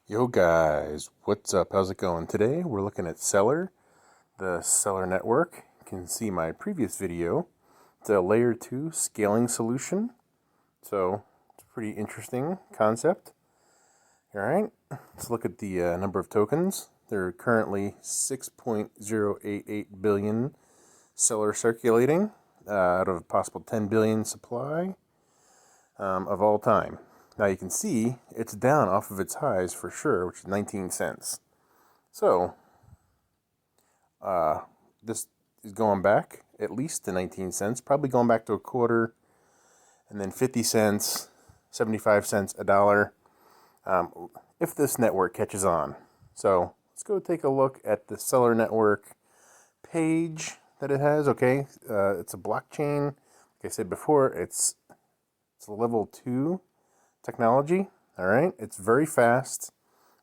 Yo guys, what's up? How's it going? Today we're looking at CELR, the CELR network. You can see my previous video. It's a layer 2 scaling solution. So it's a pretty interesting concept. Alright, let's look at the number of tokens. There are currently 6.088 billion CELR circulating out of a possible 10 billion supply of all time. Now you can see it's down off of its highs for sure, which is 19 cents. So, this is going back at least to 19 cents, probably going back to a quarter, and then 50 cents, 75 cents, a dollar, if this network catches on. So, let's go take a look at the CELR network page that it has, okay? It's a blockchain. Like I said before, it's level 2 technology. All right, it's very fast,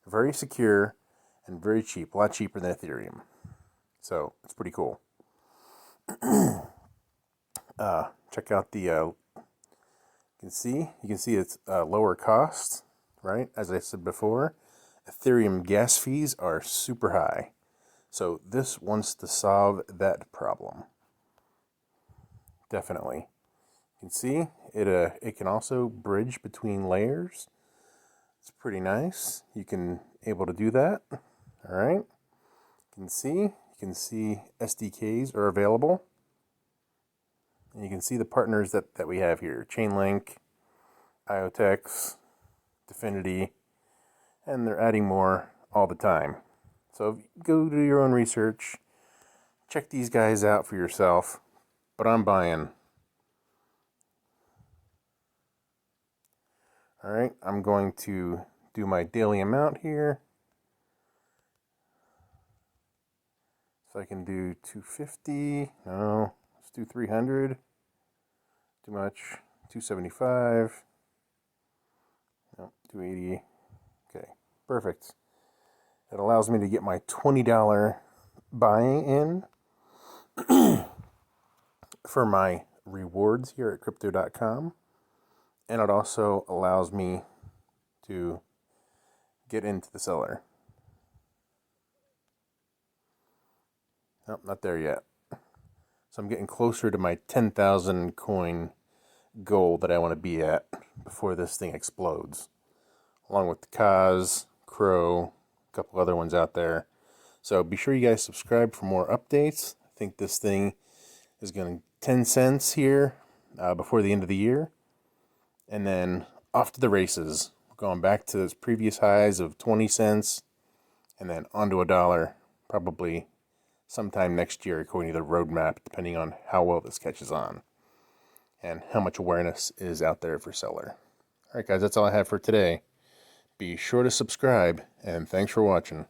very secure, and very cheap. A lot cheaper than Ethereum. So it's pretty cool. Check out the. You can see it's lower cost, right? As I said before, Ethereum gas fees are super high. So this wants to solve that problem. Definitely. You can see it can also bridge between layers. It's pretty nice. You can able to do that. All right. You can see SDKs are available. And you can see the partners that we have here: Chainlink, IoTex, Definity, and they're adding more all the time. So go do your own research. Check these guys out for yourself. But I'm buying. All right, I'm going to do my daily amount here. So I can do 250. No, let's do 300. Too much. 275. No, 280. Okay, perfect. It allows me to get my $20 buying in for my rewards here at crypto.com. And it also allows me to get into the CELR. Nope, not there yet. So I'm getting closer to my 10,000 coin goal that I want to be at before this thing explodes. Along with the Kaz, Crow, a couple other ones out there. So be sure you guys subscribe for more updates. I think this thing is going to 10 cents here before the end of the year. And then off to the races, going back to its previous highs of 20 cents, and then onto a dollar, probably sometime next year, according to the roadmap, depending on how well this catches on, and how much awareness is out there for CELR. All right, guys, that's all I have for today. Be sure to subscribe, and thanks for watching.